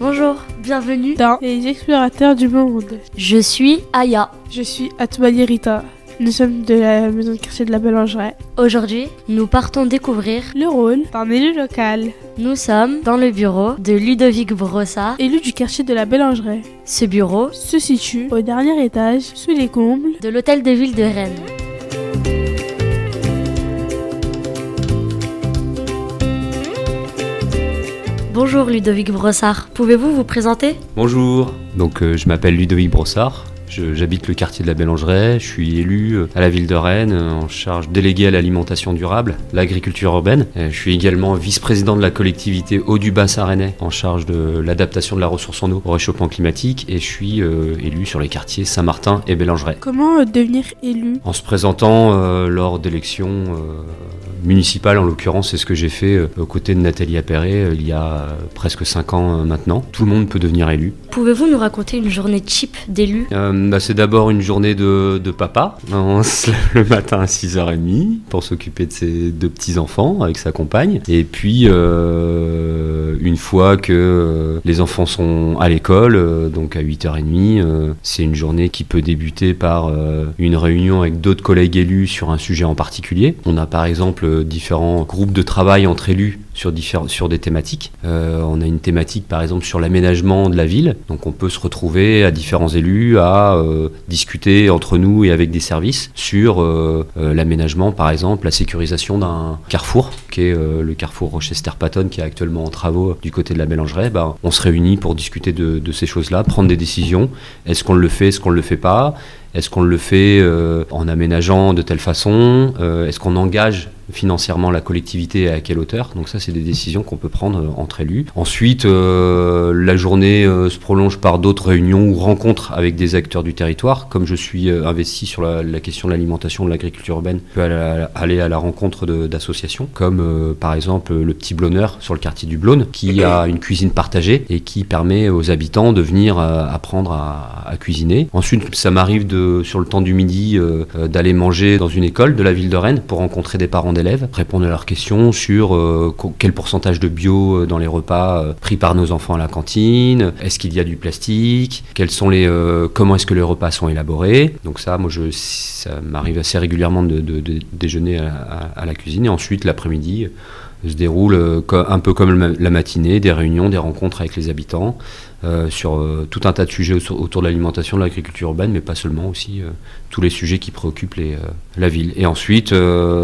Bonjour, bienvenue dans Les Explorateurs du Monde. Je suis Aya. Je suis Atoumani Rita. Nous sommes de la maison de quartier de la Bellangeraie. Aujourd'hui, nous partons découvrir le rôle d'un élu local. Nous sommes dans le bureau de Ludovic Brossard, élu du quartier de la Bellangeraie. Ce bureau se situe au dernier étage, sous les combles de l'hôtel de ville de Rennes. Bonjour Ludovic Brossard, pouvez-vous vous présenter ? Bonjour, je m'appelle Ludovic Brossard, j'habite le quartier de la Bellangeraie, je suis élu à la ville de Rennes en charge délégué à l'alimentation durable, l'agriculture urbaine. Je suis également vice-président de la collectivité Eau du Bassin rennais en charge de l'adaptation de la ressource en eau au réchauffement climatique et je suis élu sur les quartiers Saint-Martin et Bellangeraie. Comment devenir élu ? En se présentant lors d'élections municipale, en l'occurrence, c'est ce que j'ai fait aux côtés de Nathalie Appéré il y a presque 5 ans maintenant. Tout le monde peut devenir élu. Pouvez-vous nous raconter une journée type d'élu ? C'est d'abord une journée de papa. On se lève le matin à 6h30 pour s'occuper de ses 2 petits-enfants avec sa compagne. Et puis, une fois que les enfants sont à l'école, donc à 8h30, c'est une journée qui peut débuter par une réunion avec d'autres collègues élus sur un sujet en particulier. On a par exemple différents groupes de travail entre élus sur des thématiques. On a une thématique par exemple sur l'aménagement de la ville, donc on peut se retrouver à différents élus à discuter entre nous et avec des services sur l'aménagement, par exemple la sécurisation d'un carrefour, qui est le carrefour Rochester-Patton, qui est actuellement en travaux du côté de la Bellangeraie. On se réunit pour discuter de ces choses-là, prendre des décisions. Est-ce qu'on le fait, est-ce qu'on ne le fait pas ? Est-ce qu'on le fait en aménageant de telle façon ? Est-ce qu'on engage financièrement la collectivité et à quelle hauteur ? Donc ça, c'est des décisions qu'on peut prendre entre élus. Ensuite, la journée se prolonge par d'autres réunions ou rencontres avec des acteurs du territoire. Comme je suis investi sur la question de l'alimentation, de l'agriculture urbaine, je peux aller à la rencontre d'associations, comme par exemple le Petit Blonneur sur le quartier du Blône, qui a une cuisine partagée et qui permet aux habitants de venir apprendre à cuisiner. Ensuite, ça m'arrive sur le temps du midi d'aller manger dans une école de la ville de Rennes pour rencontrer des parents d'élèves, répondre à leurs questions sur quel pourcentage de bio dans les repas pris par nos enfants à la cantine, est-ce qu'il y a du plastique, comment est-ce que les repas sont élaborés. Donc ça, ça m'arrive assez régulièrement de déjeuner à la cuisine. Et ensuite, l'après-midi se déroule un peu comme la matinée, des réunions, des rencontres avec les habitants sur tout un tas de sujets autour de l'alimentation, de l'agriculture urbaine, mais pas seulement, aussi tous les sujets qui préoccupent la ville. Et ensuite,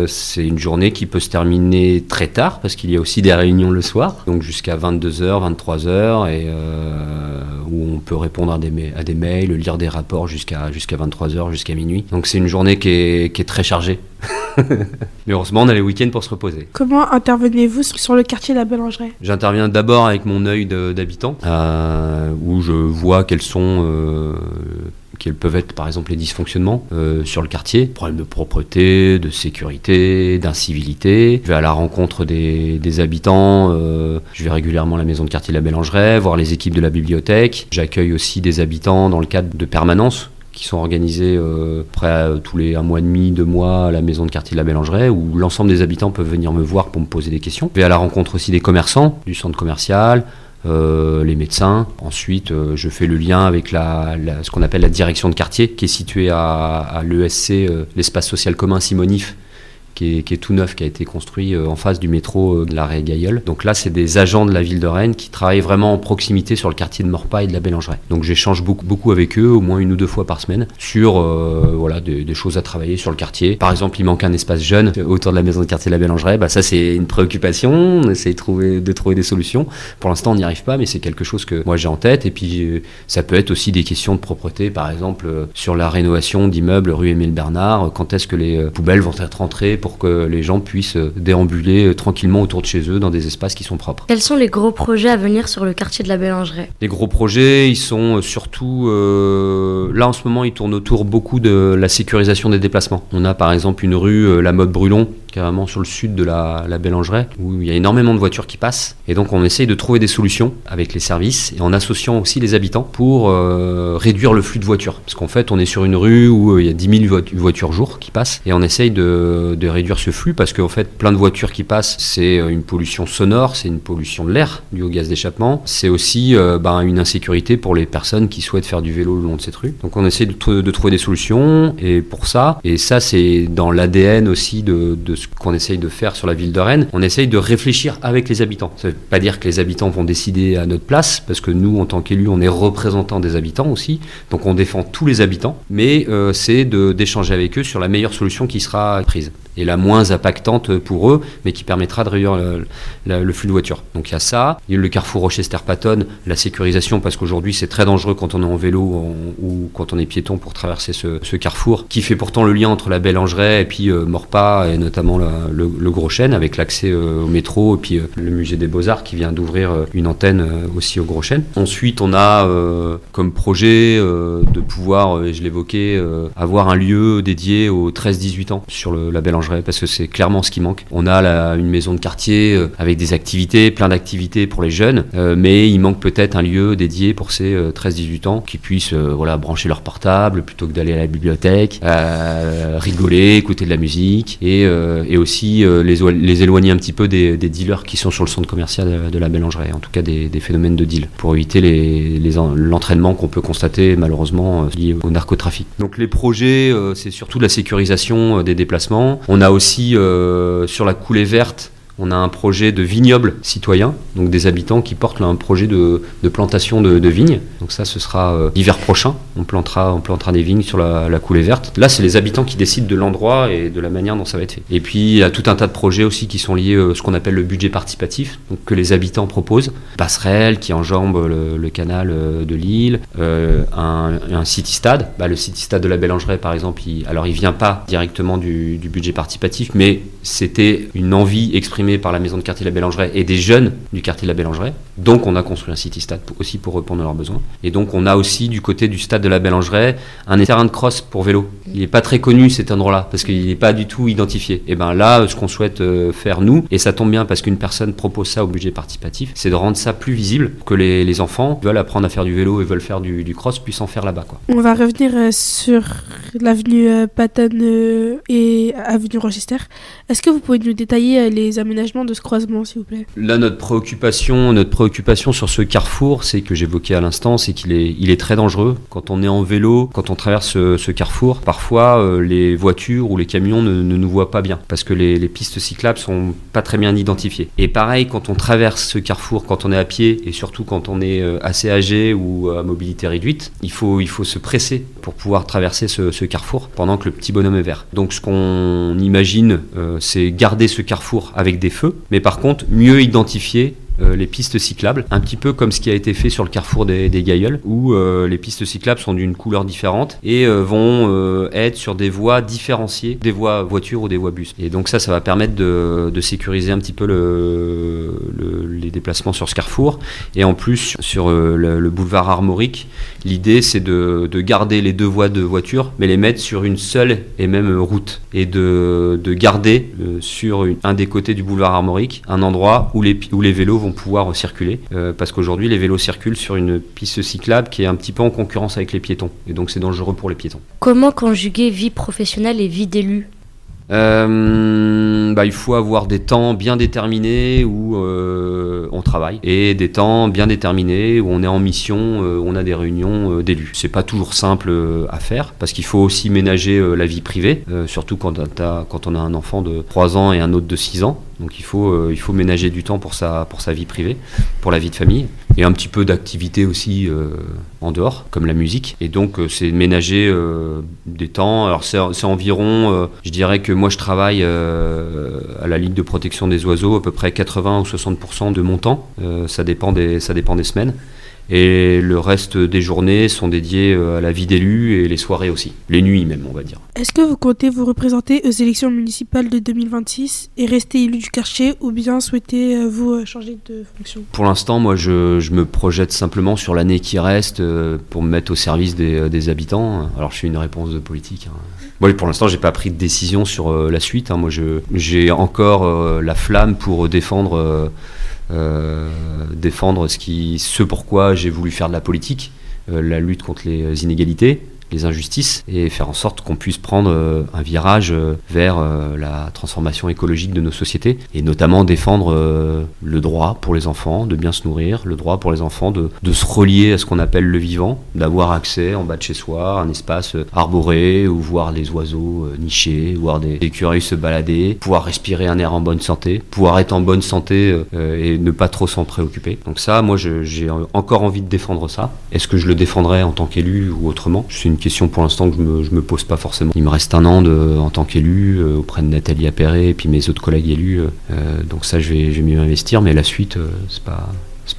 c'est une journée qui peut se terminer très tard, parce qu'il y a aussi des réunions le soir, donc jusqu'à 22h, 23h, et où on peut répondre à des mails, lire des rapports jusqu'à 23h, jusqu'à minuit. Donc c'est une journée qui est très chargée. Mais heureusement, on a les week-ends pour se reposer. Comment intervenez-vous sur le quartier de la Bellangeraie ? J'interviens d'abord avec mon œil d'habitant, où je vois quels peuvent être par exemple les dysfonctionnements sur le quartier, problèmes de propreté, de sécurité, d'incivilité. Je vais à la rencontre des habitants, je vais régulièrement à la maison de quartier de la Bellangeraie, voir les équipes de la bibliothèque. J'accueille aussi des habitants dans le cadre de permanences qui sont organisés tous les 1 mois et demi, 2 mois à la maison de quartier de la Bellangeraie, où l'ensemble des habitants peuvent venir me voir pour me poser des questions. Je vais à la rencontre aussi des commerçants, du centre commercial, les médecins. Ensuite, je fais le lien avec ce qu'on appelle la direction de quartier, qui est située à l'ESC, l'espace social commun Simonif, qui est tout neuf, qui a été construit en face du métro de l'arrêt Gailleul. Donc là, c'est des agents de la ville de Rennes qui travaillent vraiment en proximité sur le quartier de Morpas et de la Bellangeraie. Donc j'échange beaucoup avec eux, au moins 1 ou 2 fois par semaine, sur des choses à travailler sur le quartier. Par exemple, il manque un espace jeune autour de la maison de quartier de la Bellangeraie. Ça, c'est une préoccupation. On essaie de trouver des solutions. Pour l'instant, on n'y arrive pas, mais c'est quelque chose que moi j'ai en tête. Et puis, ça peut être aussi des questions de propreté, par exemple, sur la rénovation d'immeubles rue Émile Bernard. Quand est-ce que les poubelles vont être rentrées pour que les gens puissent déambuler tranquillement autour de chez eux dans des espaces qui sont propres. Quels sont les gros projets à venir sur le quartier de la Bellangeraie ? Les gros projets, ils sont surtout... là, en ce moment, ils tournent autour beaucoup de la sécurisation des déplacements. On a par exemple une rue, la Motte Brulon, carrément sur le sud de la Bellangeraie, où il y a énormément de voitures qui passent. Et donc on essaye de trouver des solutions avec les services et en associant aussi les habitants pour réduire le flux de voitures. Parce qu'en fait, on est sur une rue où il y a 10 000 voitures jour qui passent et on essaye de réduire ce flux parce qu'en fait, plein de voitures qui passent, c'est une pollution sonore, c'est une pollution de l'air due au gaz d'échappement. C'est aussi une insécurité pour les personnes qui souhaitent faire du vélo le long de cette rue. Donc on essaie de trouver des solutions et pour ça, et ça c'est dans l'ADN aussi de ce qu'on essaye de faire sur la ville de Rennes, on essaye de réfléchir avec les habitants. Ça ne veut pas dire que les habitants vont décider à notre place, parce que nous, en tant qu'élus, on est représentants des habitants aussi, donc on défend tous les habitants, mais c'est d'échanger avec eux sur la meilleure solution qui sera prise, et la moins impactante pour eux, mais qui permettra de réduire le flux de voitures. Donc il y a ça, il y a le carrefour Rochester-Pattonne, la sécurisation, parce qu'aujourd'hui c'est très dangereux quand on est en vélo ou quand on est piéton pour traverser ce carrefour, qui fait pourtant le lien entre la Bellangeraie et puis Maurepas, et notamment le Gros Chêne, avec l'accès au métro, et puis le musée des Beaux-Arts qui vient d'ouvrir une antenne aussi au Gros Chêne. Ensuite, on a comme projet de pouvoir, je l'évoquais, avoir un lieu dédié aux 13-18 ans sur la Bellangeraie, parce que c'est clairement ce qui manque. On a une maison de quartier avec des activités, plein d'activités pour les jeunes, mais il manque peut-être un lieu dédié pour ces 13-18 ans qui puissent brancher leur portable plutôt que d'aller à la bibliothèque, rigoler, écouter de la musique et aussi les éloigner un petit peu des dealers qui sont sur le centre commercial de la Bellangeraie, en tout cas des phénomènes de deal, pour éviter l'entraînement qu'on peut constater malheureusement lié au narcotrafic. Donc les projets, c'est surtout de la sécurisation des déplacements. On a aussi sur la coulée verte, on a un projet de vignoble citoyen, donc des habitants qui portent là, un projet de plantation de vignes. Donc ça, ce sera l'hiver prochain. On plantera des vignes sur la coulée verte. Là, c'est les habitants qui décident de l'endroit et de la manière dont ça va être fait. Et puis, il y a tout un tas de projets aussi qui sont liés à ce qu'on appelle le budget participatif, donc que les habitants proposent. Passerelle qui enjambe le canal de Lille, un city-stade. Le city-stade de la Bellangeraie, par exemple, il vient pas directement du budget participatif, mais c'était une envie exprimée par la maison de quartier de la Bellangeraie et des jeunes du quartier de la Bellangeraie. Donc on a construit un city-stade aussi pour répondre à leurs besoins. Et donc on a aussi du côté du stade de la Bellangeraie un terrain de cross pour vélo. Il n'est pas très connu cet endroit-là parce qu'il n'est pas du tout identifié. Et bien là, ce qu'on souhaite faire nous, et ça tombe bien parce qu'une personne propose ça au budget participatif, c'est de rendre ça plus visible, que les enfants veulent apprendre à faire du vélo et veulent faire du cross puissent en faire là-bas, quoi. On va revenir sur l'avenue Pattonne et avenue Rochester. Est-ce que vous pouvez nous détailler les aménagements de ce croisement, s'il vous plaît? Là, notre préoccupation sur ce carrefour, c'est que j'évoquais à l'instant, c'est qu'il est très dangereux. Quand on est en vélo, quand on traverse ce carrefour, parfois les voitures ou les camions ne nous voient pas bien parce que les pistes cyclables sont pas très bien identifiées. Et pareil, quand on traverse ce carrefour, quand on est à pied et surtout quand on est assez âgé ou à mobilité réduite, il faut se presser pour pouvoir traverser ce carrefour pendant que le petit bonhomme est vert. Donc ce qu'on imagine, c'est garder ce carrefour avec des feux, mais par contre mieux identifier les pistes cyclables, un petit peu comme ce qui a été fait sur le carrefour des Gailleuls, où les pistes cyclables sont d'une couleur différente et vont être sur des voies différenciées, des voies voitures ou des voies bus. Et donc ça va permettre de sécuriser un petit peu les déplacements sur ce carrefour. Et en plus, sur le boulevard Armorique, l'idée c'est de garder les deux voies de voiture, mais les mettre sur une seule et même route. Et de garder sur un des côtés du boulevard Armorique un endroit où les vélos vont pouvoir circuler, parce qu'aujourd'hui les vélos circulent sur une piste cyclable qui est un petit peu en concurrence avec les piétons, et donc c'est dangereux pour les piétons. Comment conjuguer vie professionnelle et vie d'élu ? Il faut avoir des temps bien déterminés où on travaille et des temps bien déterminés où on est en mission, où on a des réunions d'élus. C'est pas toujours simple à faire parce qu'il faut aussi ménager la vie privée, surtout quand on a un enfant de 3 ans et un autre de 6 ans. Donc il faut ménager du temps pour sa vie privée, pour la vie de famille, et un petit peu d'activité aussi en dehors, comme la musique. Et donc c'est ménager des temps. Alors c'est environ, je dirais que moi je travaille à la Ligue de protection des oiseaux à peu près 80 ou 60% de mon temps. Ça dépend des semaines. Et le reste des journées sont dédiées à la vie d'élu et les soirées aussi, les nuits même, on va dire. Est-ce que vous comptez vous représenter aux élections municipales de 2026 et rester élu du quartier, ou bien souhaitez-vous changer de fonction ? Pour l'instant, moi je me projette simplement sur l'année qui reste pour me mettre au service des habitants. Alors je fais une réponse de politique, hein. Bon, pour l'instant, j'ai pas pris de décision sur la suite. Moi, j'ai encore la flamme pour défendre ce pourquoi j'ai voulu faire de la politique, la lutte contre les inégalités, les injustices, et faire en sorte qu'on puisse prendre un virage vers la transformation écologique de nos sociétés, et notamment défendre le droit pour les enfants de bien se nourrir, le droit pour les enfants de se relier à ce qu'on appelle le vivant, d'avoir accès en bas de chez soi à un espace arboré, où voir les oiseaux nicher, voir des écureuils se balader, pouvoir respirer un air en bonne santé, pouvoir être en bonne santé et ne pas trop s'en préoccuper. Donc ça, moi j'ai encore envie de défendre ça. Est-ce que je le défendrai en tant qu'élu ou autrement ? C'est une question pour l'instant que je me pose pas forcément. Il me reste un an en tant qu'élu auprès de Nathalie Appéré et puis mes autres collègues élus. Donc ça, je vais mieux investir, mais la suite, c'est pas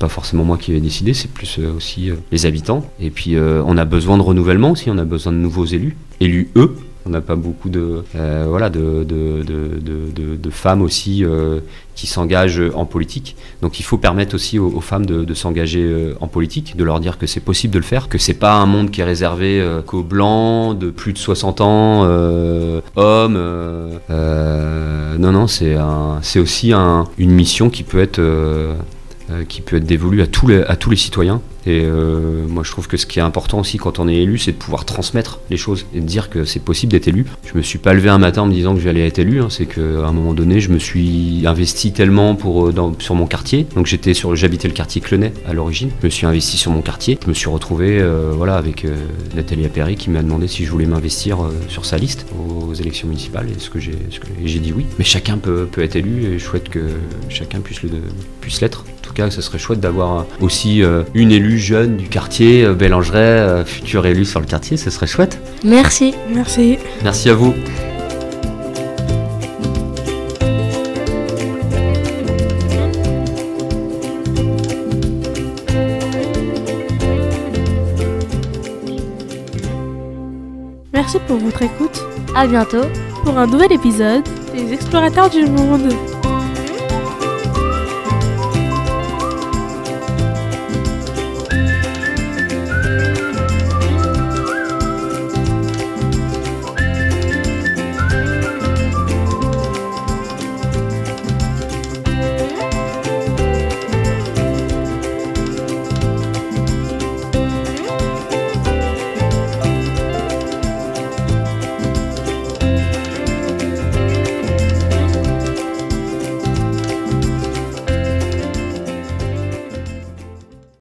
forcément moi qui vais décider, c'est plus aussi les habitants. Et puis on a besoin de renouvellement aussi, on a besoin de nouveaux élus eux. On n'a pas beaucoup de femmes aussi qui s'engagent en politique. Donc il faut permettre aussi aux femmes de s'engager en politique, de leur dire que c'est possible de le faire, que c'est pas un monde qui est réservé qu'aux blancs de plus de 60 ans, hommes. Non, c'est aussi une mission qui peut être dévolue à tous les citoyens. Et moi je trouve que ce qui est important aussi quand on est élu, c'est de pouvoir transmettre les choses et de dire que c'est possible d'être élu. Je me suis pas levé un matin en me disant que j'allais être élu, c'est qu'à un moment donné je me suis investi tellement sur mon quartier. Donc j'habitais le quartier Clenay à l'origine, je me suis investi sur mon quartier, je me suis retrouvé avec Nathalie Appéré qui m'a demandé si je voulais m'investir sur sa liste aux élections municipales, et j'ai dit oui. Mais chacun peut être élu, et je souhaite que chacun puisse l'être. En tout cas, ça serait chouette d'avoir aussi une élue jeune du quartier, Bellangeret, futur élu sur le quartier, ce serait chouette. Merci. Merci à vous. Merci pour votre écoute. À bientôt pour un nouvel épisode des Explorateurs du Monde.